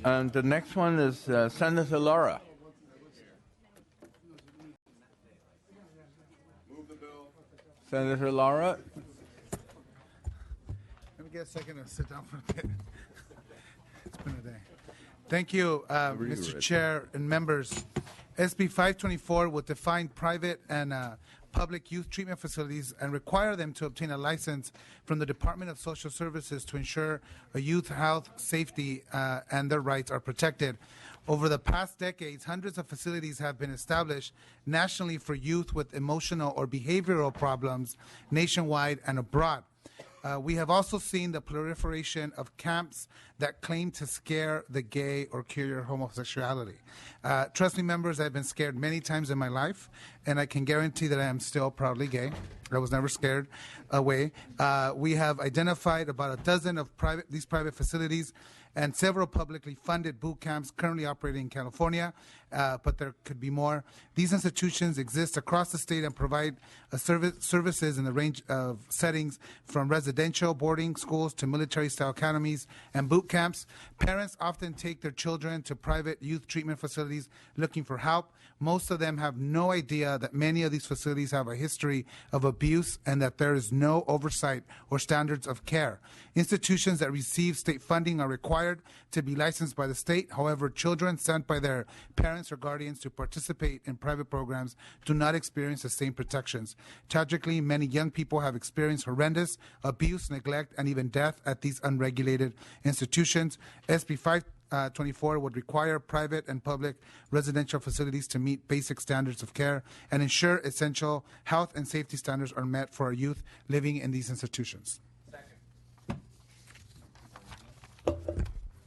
And the next one is Senator Laura. Move the bill. Senator Laura. Let me get a second to sit down for a bit. It's been a day. Thank you, Mr. Chair and members. SB 524 will define private and public youth treatment facilities and require them to obtain a license from the Department of Social Services to ensure a youth health, safety, and their rights are protected. Over the past decades, hundreds of facilities have been established nationally for youth with emotional or behavioral problems nationwide and abroad. We have also seen the proliferation of camps that claim to scare the gay or cure your homosexuality. Trust me, members, I've been scared many times in my life, and I can guarantee that I am still proudly gay. I was never scared away. We have identified about a dozen of these private facilities and several publicly funded boot camps currently operating in California, but there could be more. These institutions exist across the state and provide services in the range of settings from residential boarding schools to military-style academies and boot camps. Parents often take their children to private youth treatment facilities looking for help. Most of them have no idea that many of these facilities have a history of abuse and that there is no oversight or standards of care. Institutions that receive state funding are required to be licensed by the state. However, children sent by their parents or guardians to participate in private programs do not experience the same protections. Tragically, many young people have experienced horrendous abuse, neglect, and even death at these unregulated institutions. SB 524 would require private and public residential facilities to meet basic standards of care and ensure essential health and safety standards are met for our youth living in these institutions.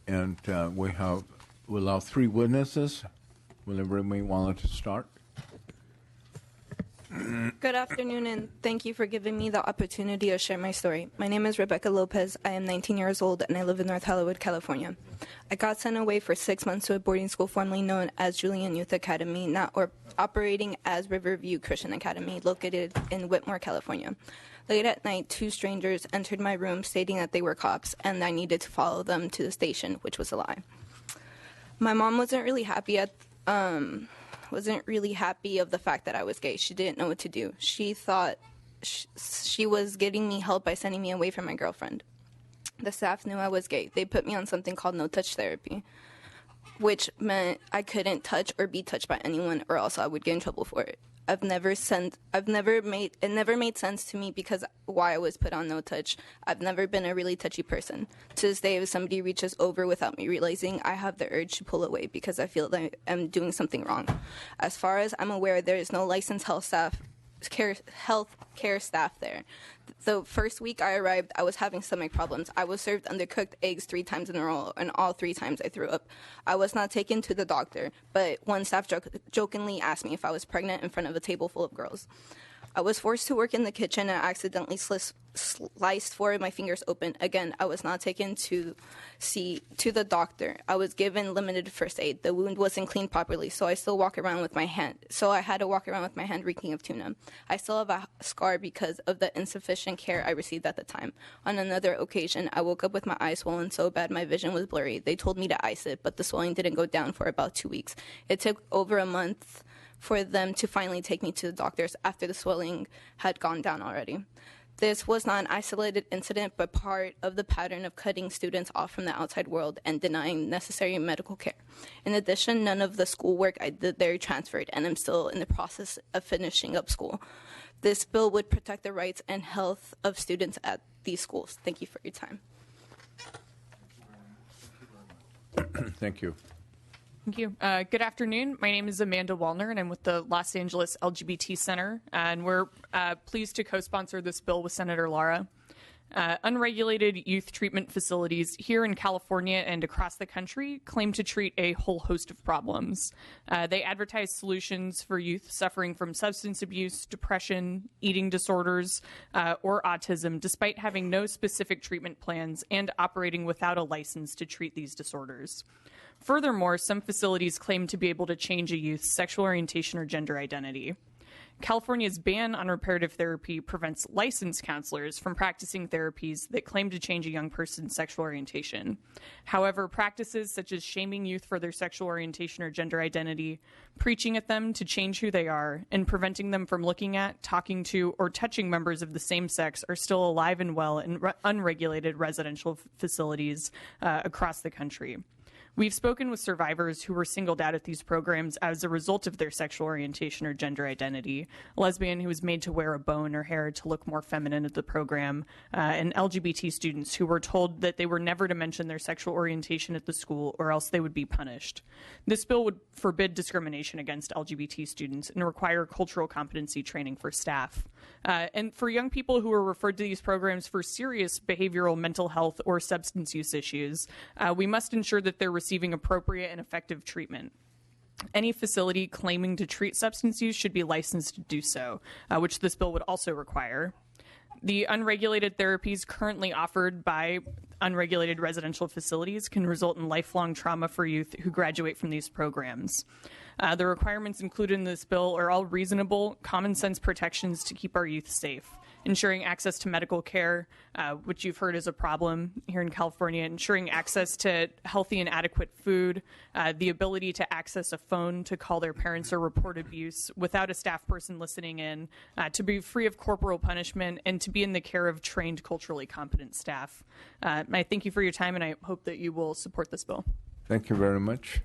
And we'll allow 3 witnesses. Will everybody want to start? Good afternoon, and thank you for giving me the opportunity to share my story. My name is Rebecca Lopez. I am 19 years old, and I live in North Hollywood, California. I got sent away for 6 months to a boarding school formerly known as Julian Youth Academy, operating as Riverview Christian Academy, located in Whitmore, California. Late at night, 2 strangers entered my room stating that they were cops and I needed to follow them to the station, which was a lie. My mom wasn't really happy of the fact that I was gay. She didn't know what to do. She thought she was getting me help by sending me away from my girlfriend. The staff knew I was gay. They put me on something called no-touch therapy, which meant I couldn't touch or be touched by anyone or else I would get in trouble for it. It never made sense to me because why I was put on no touch. I've never been a really touchy person. To this day, if somebody reaches over without me realizing, I have the urge to pull away because I feel that I'm doing something wrong. As far as I'm aware, there is no licensed health care staff there. The first week I arrived, I was having stomach problems. I was served undercooked eggs 3 times in a row, and all 3 times I threw up. I was not taken to the doctor, but one staff jokingly asked me if I was pregnant in front of a table full of girls. I was forced to work in the kitchen and accidentally sliced 4 of my fingers open. Again, I was not taken to the doctor. I was given limited first aid. The wound wasn't cleaned properly, so I had to walk around with my hand reeking of tuna. I still have a scar because of the insufficient care I received at the time. On another occasion, I woke up with my eyes swollen so bad my vision was blurry. They told me to ice it, but the swelling didn't go down for about 2 weeks. It took over a month for them to finally take me to the doctors after the swelling had gone down already. This was not an isolated incident, but part of the pattern of cutting students off from the outside world and denying necessary medical care. In addition, none of the schoolwork I did there transferred, and I'm still in the process of finishing up school. This bill would protect the rights and health of students at these schools. Thank you for your time. Thank you. Thank you. Good afternoon. My name is Amanda Wallner, and I'm with the Los Angeles LGBT Center, and we're pleased to co-sponsor this bill with Senator Lara. Unregulated youth treatment facilities here in California and across the country claim to treat a whole host of problems. They advertise solutions for youth suffering from substance abuse, depression, eating disorders, or autism, despite having no specific treatment plans and operating without a license to treat these disorders. Furthermore, some facilities claim to be able to change a youth's sexual orientation or gender identity. California's ban on reparative therapy prevents licensed counselors from practicing therapies that claim to change a young person's sexual orientation. However, practices such as shaming youth for their sexual orientation or gender identity, preaching at them to change who they are, and preventing them from looking at, talking to, or touching members of the same sex are still alive and well in unregulated residential facilities across the country. We've spoken with survivors who were singled out at these programs as a result of their sexual orientation or gender identity, a lesbian who was made to wear a bow in her hair to look more feminine at the program, and LGBT students who were told that they were never to mention their sexual orientation at the school or else they would be punished. This bill would forbid discrimination against LGBT students and require cultural competency training for staff. And for young people who are referred to these programs for serious behavioral, mental health, or substance use issues, we must ensure that they're receiving appropriate and effective treatment. Any facility claiming to treat substance use should be licensed to do so, which this bill would also require. The unregulated therapies currently offered by unregulated residential facilities can result in lifelong trauma for youth who graduate from these programs. The requirements included in this bill are all reasonable, common sense protections to keep our youth safe. Ensuring access to medical care, which you've heard is a problem here in California, ensuring access to healthy and adequate food, the ability to access a phone to call their parents or report abuse without a staff person listening in, to be free of corporal punishment, and to be in the care of trained, culturally competent staff. I thank you for your time, and I hope that you will support this bill. Thank you very much.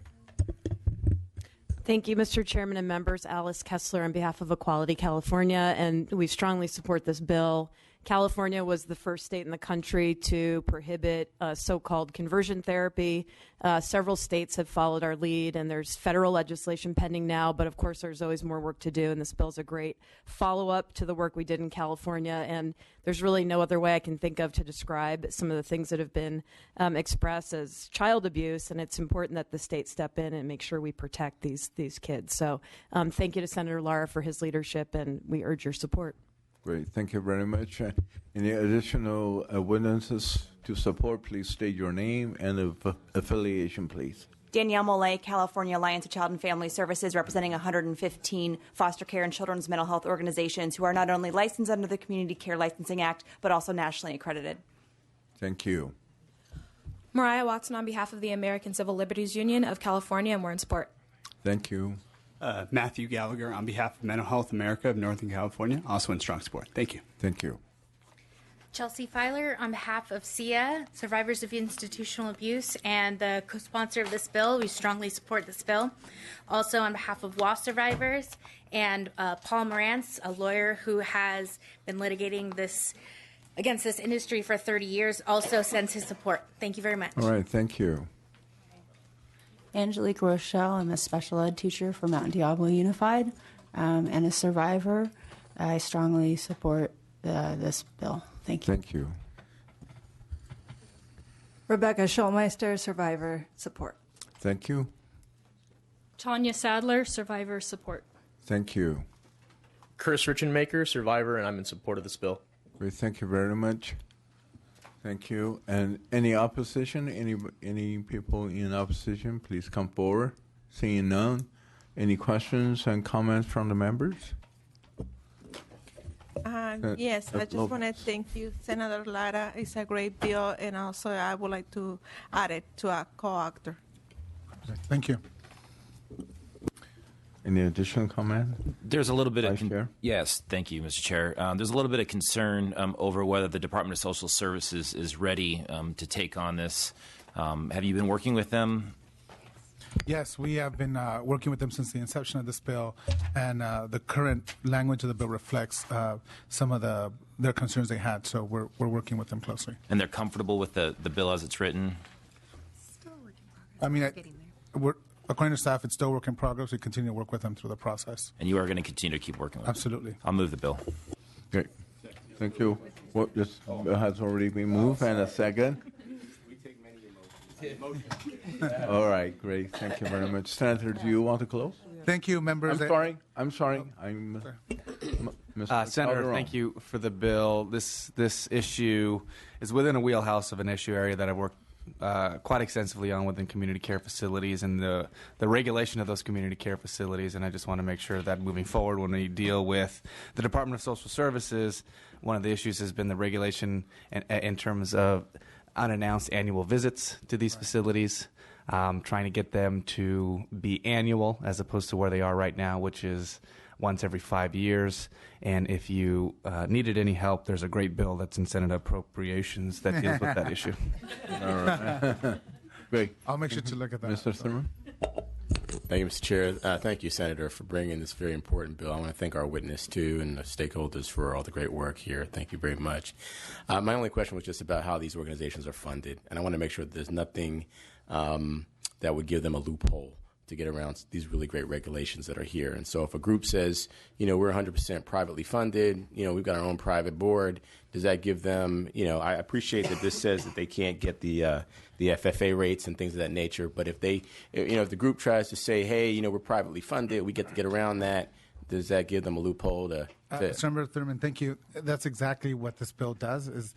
Thank you, Mr. Chairman and members. Alice Kessler on behalf of Equality California, and we strongly support this bill. California was the first state in the country to prohibit so-called conversion therapy. Several states have followed our lead, and there's federal legislation pending now, but of course there's always more work to do, and this bill's a great follow-up to the work we did in California, and there's really no other way I can think of to describe some of the things that have been expressed as child abuse, and it's important that the state step in and make sure we protect these kids. So thank you to Senator Lara for his leadership, and we urge your support. Great. Thank you very much. Any additional witnesses to support, please state your name and affiliation, please. Danielle Molay, California Alliance of Child and Family Services, representing 115 foster care and children's mental health organizations who are not only licensed under the Community Care Licensing Act, but also nationally accredited. Thank you. Mariah Watson on behalf of the American Civil Liberties Union of California, and we're in support. Thank you. Matthew Gallagher on behalf of Mental Health America of Northern California, also in strong support. Thank you. Thank you. Chelsea Filer on behalf of SIA, Survivors of Institutional Abuse, and the co-sponsor of this bill. We strongly support this bill. Also on behalf of WA survivors and Paul Morantz, a lawyer who has been litigating this against this industry for 30 years, also sends his support. Thank you very much. All right. Thank you. Angelique Rochelle. I'm a special ed teacher for Mount Diablo Unified and a survivor. I strongly support this bill. Thank you. Thank you. Rebecca Schulmeister, survivor, support. Thank you. Tanya Sadler, survivor, support. Thank you. Chris Richenmaker, survivor, and I'm in support of this bill. Great. Thank you very much. Thank you. And any opposition? Any people in opposition? Please come forward. Seeing none. Any questions and comments from the members? Yes, I just want to thank you, Senator Lara. It's a great bill, and also I would like to add it to a co-author. Thank you. Any additional comment? There's a little bit of yes, thank you, Mr. Chair. There's a little bit of concern over whether the Department of Social Services is ready to take on this. Have you been working with them? Yes, we have been working with them since the inception of this bill, and the current language of the bill reflects some of their concerns they had. So we're working with them closely. And they're comfortable with the bill as it's written? I mean, according to staff, it's still work in progress. We continue to work with them through the process. And you are going to continue to keep working with them? Absolutely. I'll move the bill. Great. Thank you. This bill has already been moved, and a second. All right, great. Thank you very much. Senator, do you want to close? Thank you, members. I'm sorry. Senator, thank you for the bill. This issue is within a wheelhouse of an issue area that I've worked quite extensively on within community care facilities and the regulation of those community care facilities. And I just want to make sure that moving forward, when we deal with the Department of Social Services, one of the issues has been the regulation in terms of unannounced annual visits to these facilities, trying to get them to be annual as opposed to where they are right now, which is once every 5 years. And if you needed any help, there's a great bill that's in Senate Appropriations that deals with that issue. All right. Great. I'll make sure to look at that. Mr. Thurman? Thank you, Mr. Chair. Thank you, Senator, for bringing this very important bill. I want to thank our witness, too, and the stakeholders for all the great work here. Thank you very much. My only question was just about how these organizations are funded, and I want to make sure that there's nothing that would give them a loophole to get around these really great regulations that are here. And so if a group says, we're 100% privately funded, we've got our own private board, does that give them, I appreciate that this says that they can't get the FFA rates and things of that nature, but if they, if the group tries to say, hey, we're privately funded, we get to get around that, does that give them a loophole to Senator Thurman, thank you. That's exactly what this bill does, is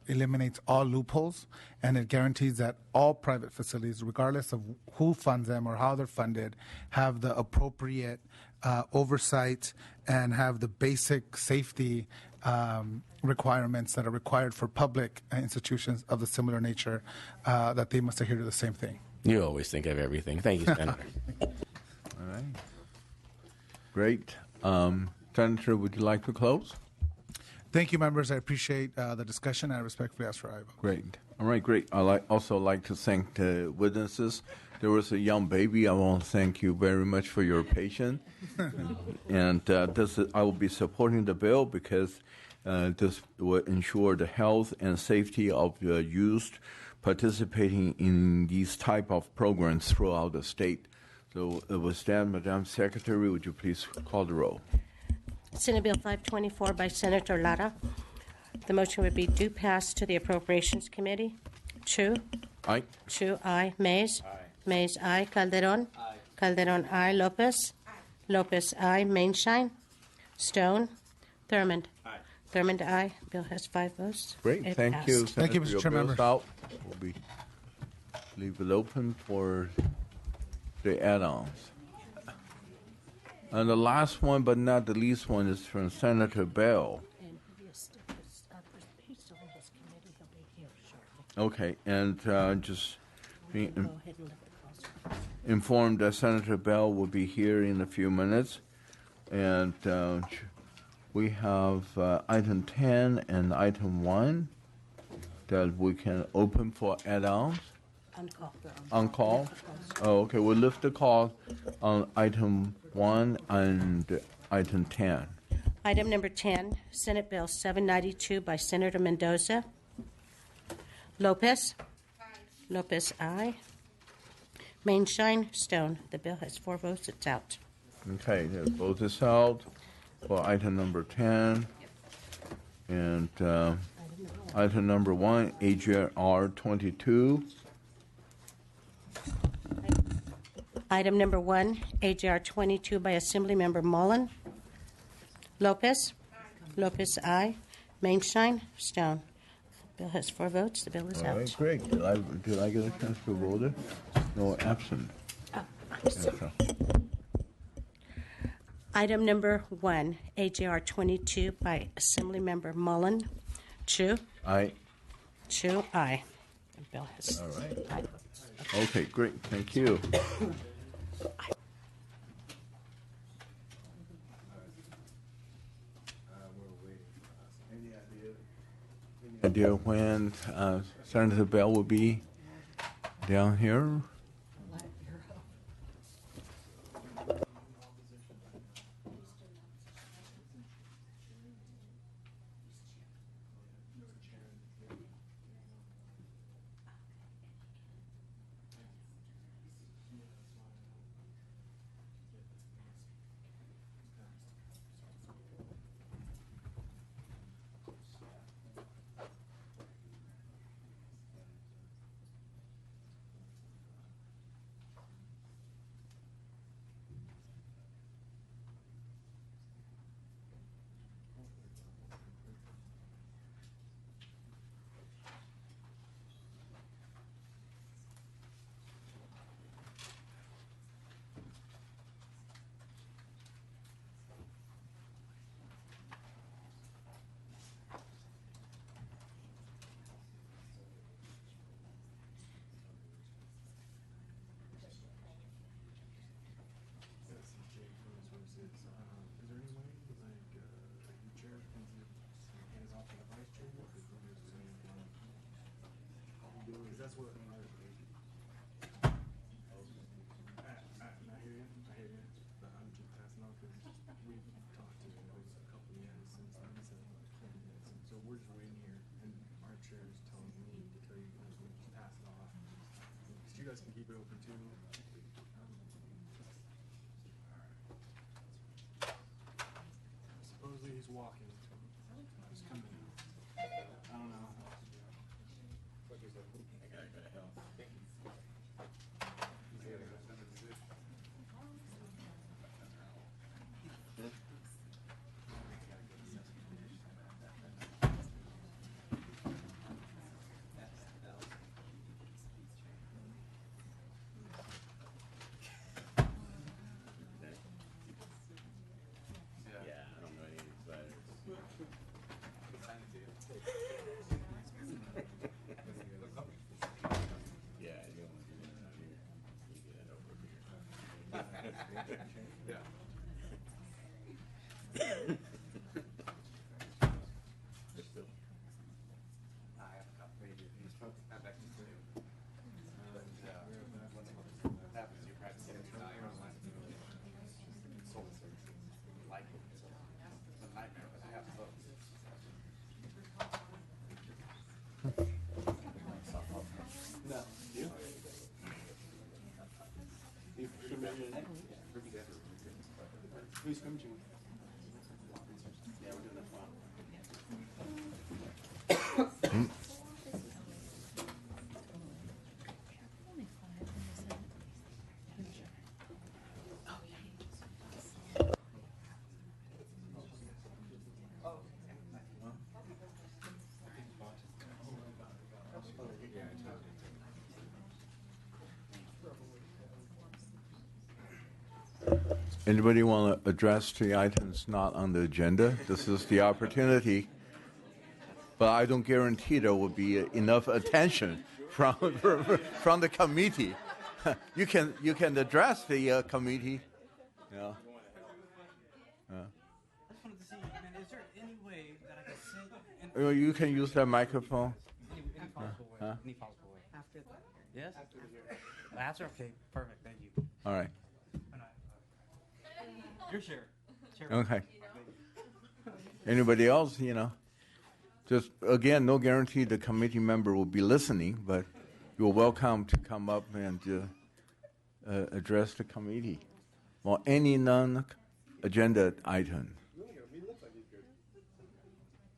eliminates all loopholes, and it guarantees that all private facilities, regardless of who funds them or how they're funded, have the appropriate oversight and have the basic safety requirements that are required for public institutions of the similar nature, that they must adhere to the same thing. You always think of everything. Thank you, Senator. All right. Great. Senator, would you like to close? Thank you, members. I appreciate the discussion. I respectfully ask for aye vote. Great. All right, great. I also like to thank the witnesses. There was a young baby. I want to thank you very much for your patience. And I will be supporting the bill because this will ensure the health and safety of the youth participating in these type of programs throughout the state. So with that, Madam Secretary, would you please call the roll? Senate Bill 524 by Senator Lara. The motion would be due pass to the Appropriations Committee. Chu? Aye. Chu, aye. Mays? Aye. Mays, aye. Calderon? Aye. Calderon, aye. Lopez? Aye. Lopez, aye. Mainshine? Stone? Thurmond? Aye. Thurmond, aye. Bill has 5 votes. Great. It Thank passed. you. Thank you, Mr. Chair, members. We'll leave it open for the add-ons. And the last one, but not the least one, is from Senator Bell. Okay, and just be informed that Senator Bell will be here in a few minutes. And we have item 10 and item 1 that we can open for add-ons. On call? Oh, okay. We'll lift the call on item 1 and item 10. Item number 10, Senate Bill 792 by Senator Mendoza. Lopez? Aye. Lopez, aye. Mainshine? Stone. The bill has 4 votes. It's out. Okay. The vote is held for item number 10. And item number 1, AGR 22. Item number 1, AGR 22 by Assemblymember Mullen. Lopez? Aye. Lopez, aye. Mainshine? Stone. The bill has 4 votes. The bill is out. All right, great. Did I get a chance to vote it? No, absent. Oh, I'm sorry. Item number 1, AGR 22 by Assemblymember Mullen. Chu? Aye. Chu, aye. The bill has All right. 5 votes. Okay, great. Thank you. Any idea when Senator Bell will be down here? that's what. I hear you. But I'm just passing on because we've talked to him a couple of years since then. He said about 20 minutes. And so we're just waiting here, and our chair is telling me to tell you guys we just pass it off. Because you guys can keep it open too. Supposedly he's walking. He's coming out. I don't know. I gotta go to hell. Yeah, I don't know any of these letters. Yeah, you don't want to do that out here. You get that over here. Yeah. I have a couple pages. He's supposed to have back to you. But what happens, you practice it every night. Soul services. Like it. It's a nightmare, but I have both. No. You? You scrimmaging? Who are you scrimmaging with? Yeah, we're doing that fun. Anybody want to address the items not on the agenda? This is the opportunity. But I don't guarantee there will be enough attention from the committee. You can address the committee. Yeah. I just wanted to see, is there any way that I can sit and You can use that microphone. any possible way? Any possible way? After that. Yes? After? Okay, perfect, thank you. All right. Your share. Okay. Anybody else, Just, again, no guarantee the committee member will be listening, but you're welcome to come up and address the committee or any non-agenda item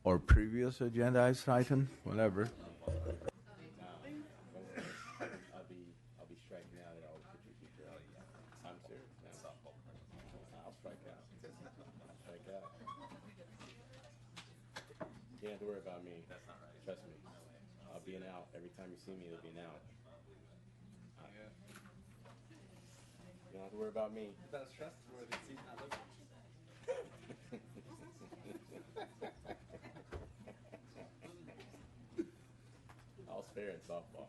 or previous agenda item, whatever. I'll be striking out at all picture teacher. I'm serious. I'll strike out. Strike out. You don't have to worry about me. That's not right. Trust me. I'll be an out. Every time you see me, it'll be an out. You don't have to worry about me. That's trustworthy. He's not looking. All's fair in softball.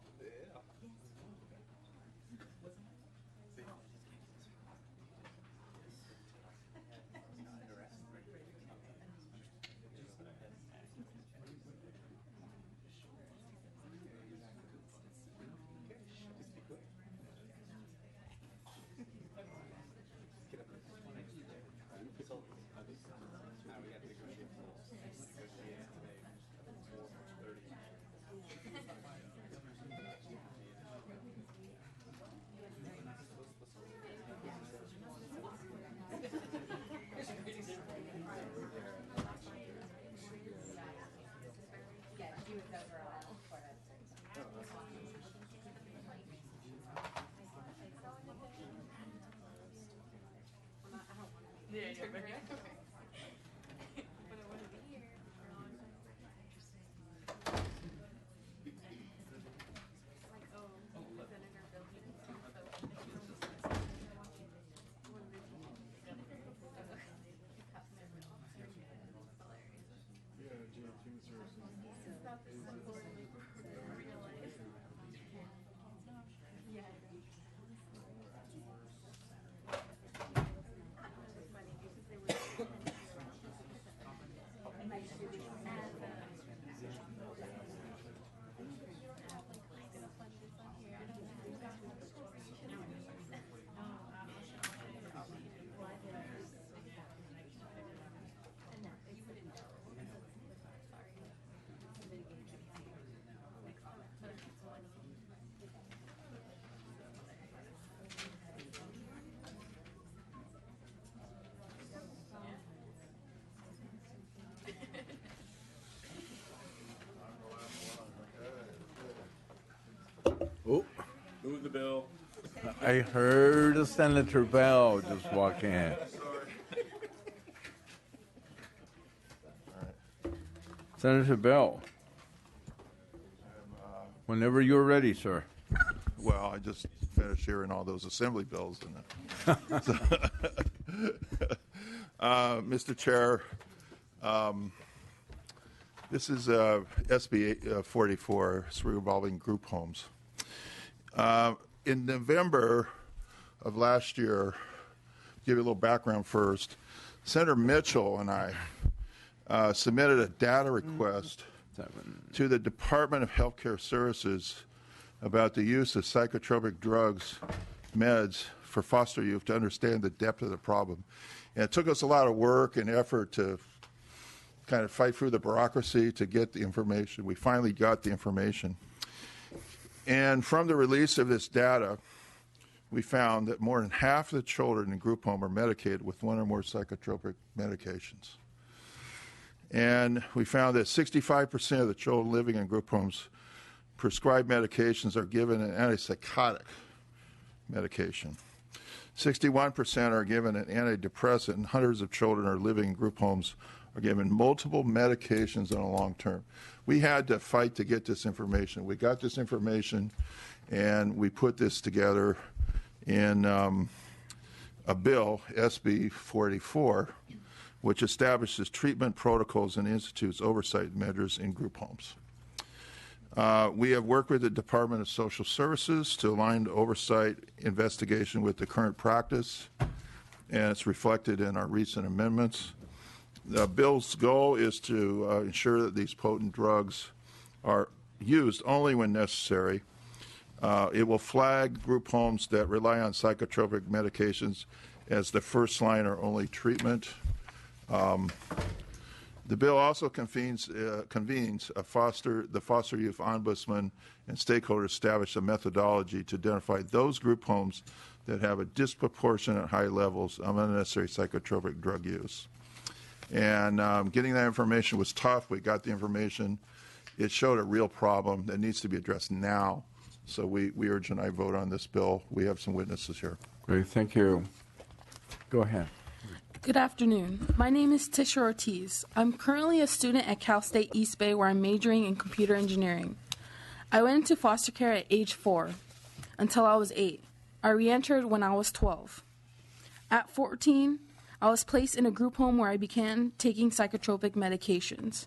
Oh, Move the bill. I heard Senator Bell just walk in. Senator Bell, whenever you're ready, sir. Well, I just finished hearing all those assembly bills. Mr. Chair, this is SB 44, it's revolving group homes. In November of last year, give you a little background first, Senator Mitchell and I submitted a data request to the Department of Healthcare Services about the use of psychotropic drugs, meds, for foster youth to understand the depth of the problem. And it took us a lot of work and effort to kind of fight through the bureaucracy to get the information. We finally got the information. And from the release of this data, we found that more than half of the children in group home are medicated with one or more psychotropic medications. And we found that 65% of the children living in group homes prescribed medications are given an antipsychotic medication. 61% are given an antidepressant, and hundreds of children are living in group homes are given multiple medications on a long term. We had to fight to get this information. We got this information, and we put this together in a bill, SB 44, which establishes treatment protocols and institutes oversight measures in group homes. We have worked with the Department of Social Services to align the oversight investigation with the current practice, and it's reflected in our recent amendments. The bill's goal is to ensure that these potent drugs are used only when necessary. It will flag group homes that rely on psychotropic medications as the first line or only treatment. The bill also convenes the Foster Youth Ombudsman and stakeholders establish a methodology to identify those group homes that have a disproportionate high levels of unnecessary psychotropic drug use. And getting that information was tough. We got the information. It showed a real problem that needs to be addressed now. So we urge and I vote on this bill. We have some witnesses here. Great, thank you. Go ahead. Good afternoon. My name is Tisha Ortiz. I'm currently a student at Cal State East Bay where I'm majoring in computer engineering. I went into foster care at age 4 until I was 8. I re-entered when I was 12. At 14, I was placed in a group home where I began taking psychotropic medications.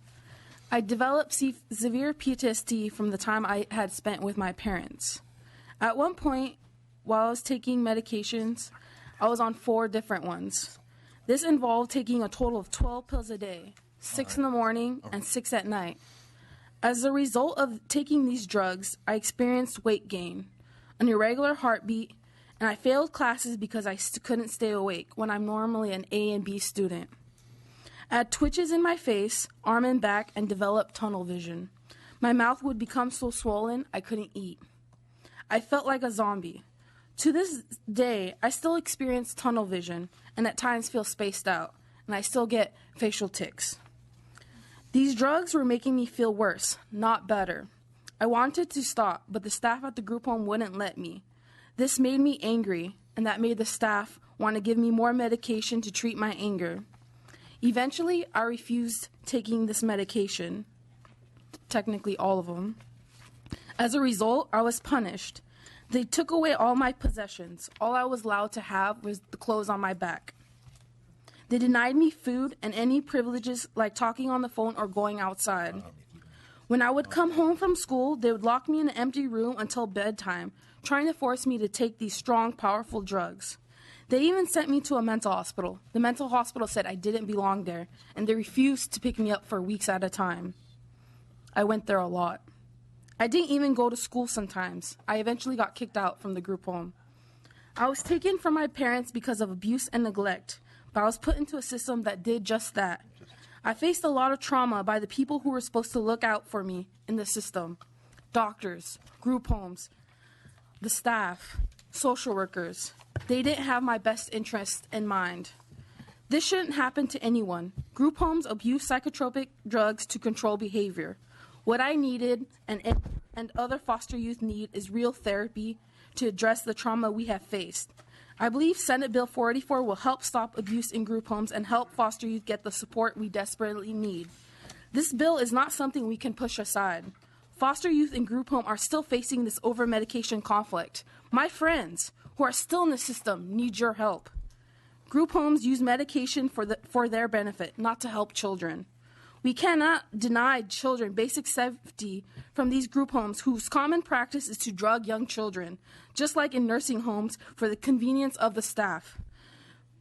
I developed severe PTSD from the time I had spent with my parents. At one point, while I was taking medications, I was on 4 different ones. This involved taking a total of 12 pills a day, 6 in the morning and 6 at night. As a result of taking these drugs, I experienced weight gain, an irregular heartbeat, and I failed classes because I couldn't stay awake when I'm normally an A and B student. I had twitches in my face, arm and back, and developed tunnel vision. My mouth would become so swollen I couldn't eat. I felt like a zombie. To this day, I still experience tunnel vision and at times feel spaced out, and I still get facial tics. These drugs were making me feel worse, not better. I wanted to stop, but the staff at the group home wouldn't let me. This made me angry, and that made the staff want to give me more medication to treat my anger. Eventually, I refused taking this medication, technically all of them. As a result, I was punished. They took away all my possessions. All I was allowed to have was the clothes on my back. They denied me food and any privileges like talking on the phone or going outside. When I would come home from school, they would lock me in an empty room until bedtime, trying to force me to take these strong, powerful drugs. They even sent me to a mental hospital. The mental hospital said I didn't belong there, and they refused to pick me up for weeks at a time. I went there a lot. I didn't even go to school sometimes. I eventually got kicked out from the group home. I was taken from my parents because of abuse and neglect, but I was put into a system that did just that. I faced a lot of trauma by the people who were supposed to look out for me in the system. Doctors, group homes, the staff, social workers. They didn't have my best interest in mind. This shouldn't happen to anyone. Group homes abuse psychotropic drugs to control behavior. What I needed and and other foster youth need is real therapy to address the trauma we have faced. I believe Senate Bill 484 will help stop abuse in group homes and help foster youth get the support we desperately need. This bill is not something we can push aside. Foster youth in group home are still facing this over-medication conflict. My friends who are still in the system need your help. Group homes use medication for their benefit, not to help children. We cannot deny children basic safety from these group homes whose common practice is to drug young children, just like in nursing homes, for the convenience of the staff.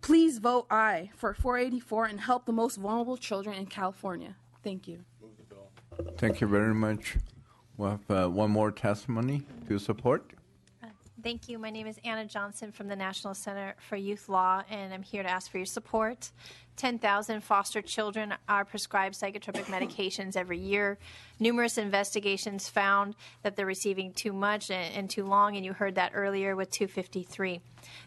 Please vote aye for 484 and help the most vulnerable children in California. Thank you. Thank you very much. We'll have one more testimony to support. Thank you. My name is Anna Johnson from the National Center for Youth Law, and I'm here to ask for your support. 10,000 foster children are prescribed psychotropic medications every year. Numerous investigations found that they're receiving too much and too long, and you heard that earlier with 253.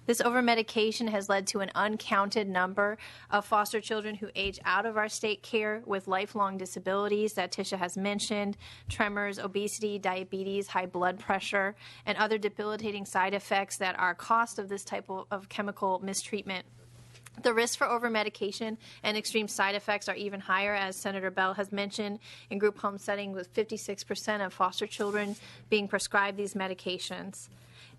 This over-medication has led to an uncounted number of foster children who age out of our state care with lifelong disabilities that Tisha has mentioned, tremors, obesity, diabetes, high blood pressure, and other debilitating side effects that are cost of this type of chemical mistreatment. The risk for over-medication and extreme side effects are even higher, as Senator Bell has mentioned, in group home settings, with 56% of foster children being prescribed these medications.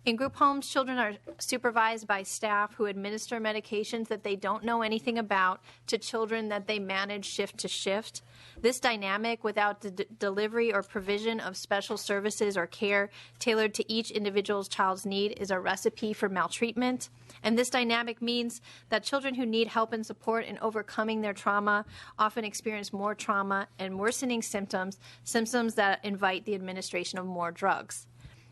In group homes, children are supervised by staff who administer medications that they don't know anything about to children that they manage shift to shift. This dynamic, without the delivery or provision of special services or care tailored to each individual's child's need, is a recipe for maltreatment. And this dynamic means that children who need help and support in overcoming their trauma often experience more trauma and worsening symptoms that invite the administration of more drugs.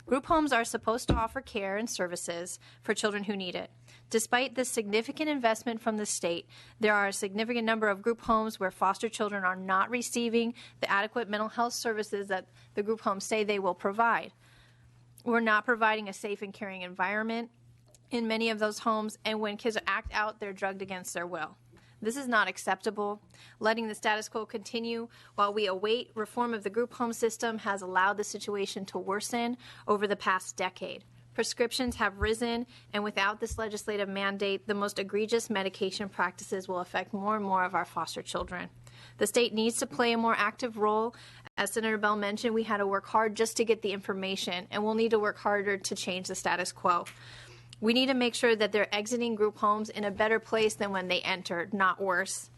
Group homes are supposed to offer care and services for children who need it. Despite this significant investment from the state, there are a significant number of group homes where foster children are not receiving the adequate mental health services that the group homes say they will provide. We're not providing a safe and caring environment in many of those homes, and when kids act out, they're drugged against their will. This is not acceptable. Letting the status quo continue while we await reform of the group home system has allowed the situation to worsen over the past decade. Prescriptions have risen, and without this legislative mandate, the most egregious medication practices will affect more and more of our foster children. The state needs to play a more active role. As Senator Bell mentioned, we had to work hard just to get the information, and we'll need to work harder to change the status quo. We need to make sure that they're exiting group homes in a better place than when they entered, not worse.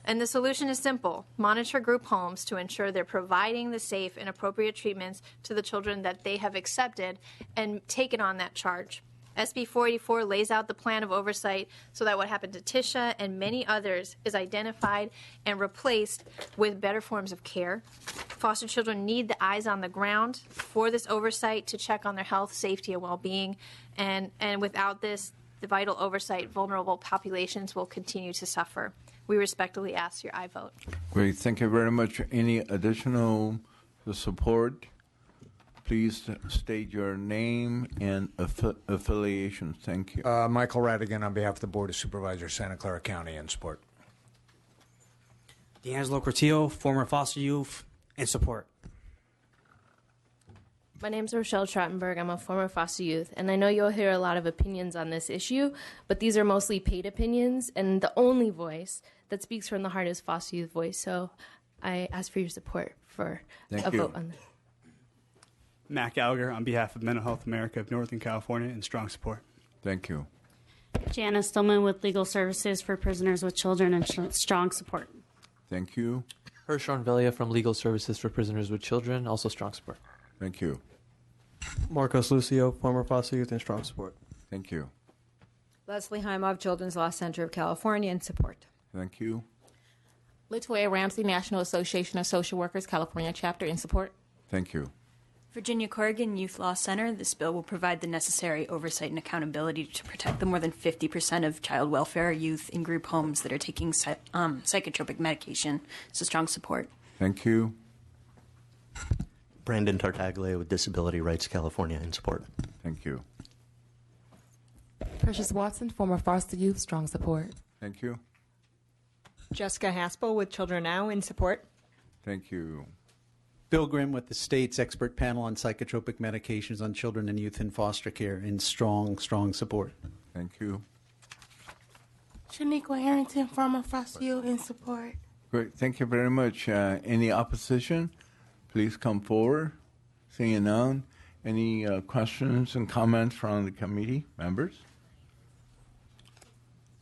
And the solution is simple. Monitor group homes to ensure they're providing the safe and appropriate treatments to the children that they have accepted and taken on that charge. SB 484 lays out the plan of oversight so that what happened to Tisha and many others is identified and replaced with better forms of care. Foster children need the eyes on the ground for this oversight to check on their health, safety, and well-being. And without this, the vital oversight, vulnerable populations will continue to suffer. We respectfully ask your aye vote. Great. Thank you very much. Any additional support? Please state your name and affiliation. Thank you. Michael Radigan on behalf of the Board of Supervisors, Santa Clara County, in support. D'Angelo Cortillo, former foster youth, in support. My name is Rochelle Trottenberg. I'm a former foster youth, and I know you'll hear a lot of opinions on this issue, but these are mostly paid opinions, and the only voice that speaks from the heart is foster youth voice. So I ask for your support for a vote on this. Matt Gallagher on behalf of Mental Health America of Northern California in strong support. Thank you. Janice Stillman with Legal Services for Prisoners with Children in strong support. Thank you. Hershon Velia from Legal Services for Prisoners with Children, also strong support. Thank you. Marcos Lucio, former foster youth, in strong support. Thank you. Leslie Heimov, Children's Law Center of California, in support. Thank you. Latoya Ramsey, National Association of Social Workers, California chapter, in support. Thank you. Virginia Corrigan, Youth Law Center. This bill will provide the necessary oversight and accountability to protect the more than 50% of child welfare youth in group homes that are taking psychotropic medication. So strong support. Thank you. Brandon Tartaglia with Disability Rights California, in support. Thank you. Precious Watson, former foster youth, strong support. Thank you. Jessica Haspel with Children Now, in support. Thank you. Bill Grimm with the state's expert panel on psychotropic medications on children and youth in foster care in strong support. Thank you. Shaniqua Harrington, former foster youth, in support. Great. Thank you very much. Any opposition? Please come forward. Seeing none. Any questions and comments from the committee members?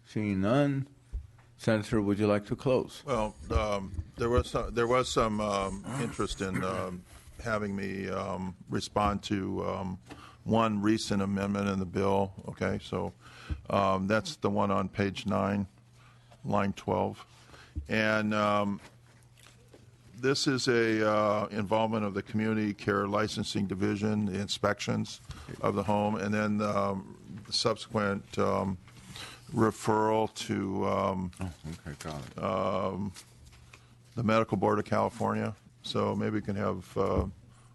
Seeing none. Senator, would you like to close? Well, there was some interest in having me respond to one recent amendment in the bill. Okay, so that's the one on page 9, line 12, and this is a involvement of the Community Care Licensing Division, the inspections of the home, and then the subsequent referral to the Medical Board of California. So maybe we can have our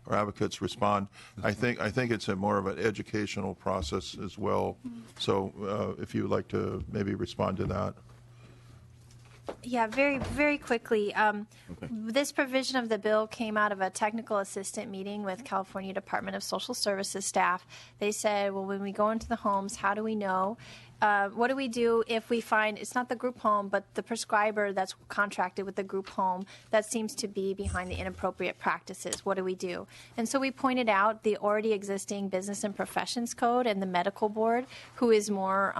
advocates respond. I think it's a more of an educational process as well. So if you would like to maybe respond to that. Yeah, very, very quickly. This provision of the bill came out of a technical assistant meeting with California Department of Social Services staff. They said, well, when we go into the homes, how do we know? What do we do if we find it's not the group home, but the prescriber that's contracted with the group home that seems to be behind the inappropriate practices? What do we do? And so we pointed out the already existing Business and Professions Code and the Medical Board, who is more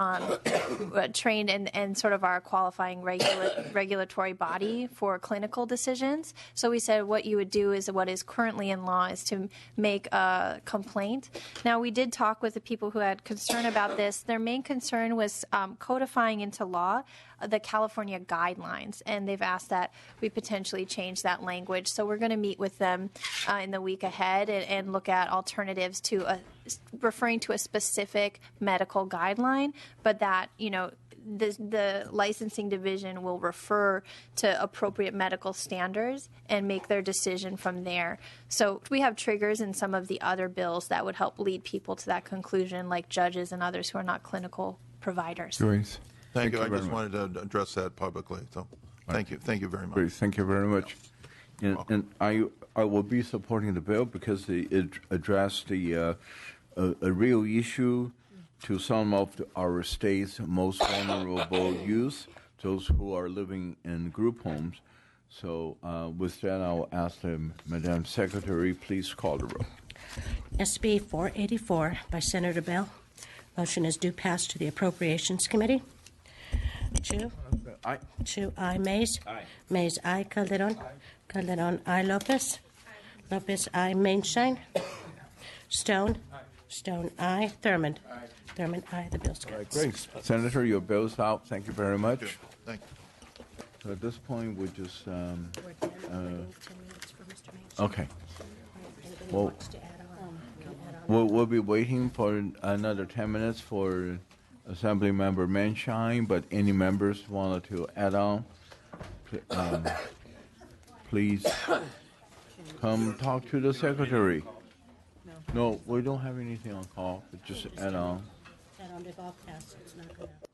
trained and sort of our qualifying regulatory body for clinical decisions. So we said what you would do is what is currently in law is to make a complaint. Now, we did talk with the people who had concern about this. Their main concern was codifying into law the California guidelines, and they've asked that we potentially change that language. So we're going to meet with them in the week ahead and look at alternatives to referring to a specific medical guideline, but that, you know, the licensing division will refer to appropriate medical standards and make their decision from there. So we have triggers in some of the other bills that would help lead people to that conclusion, like judges and others who are not clinical providers. Grace. Thank you. I just wanted to address that publicly. So thank you. Thank you very much. Grace, thank you very much. And I will be supporting the bill because it addressed a real issue to some of our state's most vulnerable youth, those who are living in group homes. So with that, I'll ask Madam Secretary, please call the roll. SB 484 by Senator Bell. Motion is due pass to the Appropriations Committee. Chu? Aye. Chu, aye. Mays? Aye. Mays, aye. Calderon? Aye. Calderon, aye. Lopez? Aye. Lopez, aye. Mainshine? Stone? Aye. Stone, aye. Thurmond? Aye. Thurmond, aye. The bill's carried. Great. Senator, your bill's out. Thank you very much. Thank you. So at this point, we just okay. Well, we'll be waiting for another 10 minutes for Assembly Member Menshine, but any members wanted to add on, please come talk to the Secretary. No, we don't have anything on call, but just add on. Add on, they've all passed. It's not going to.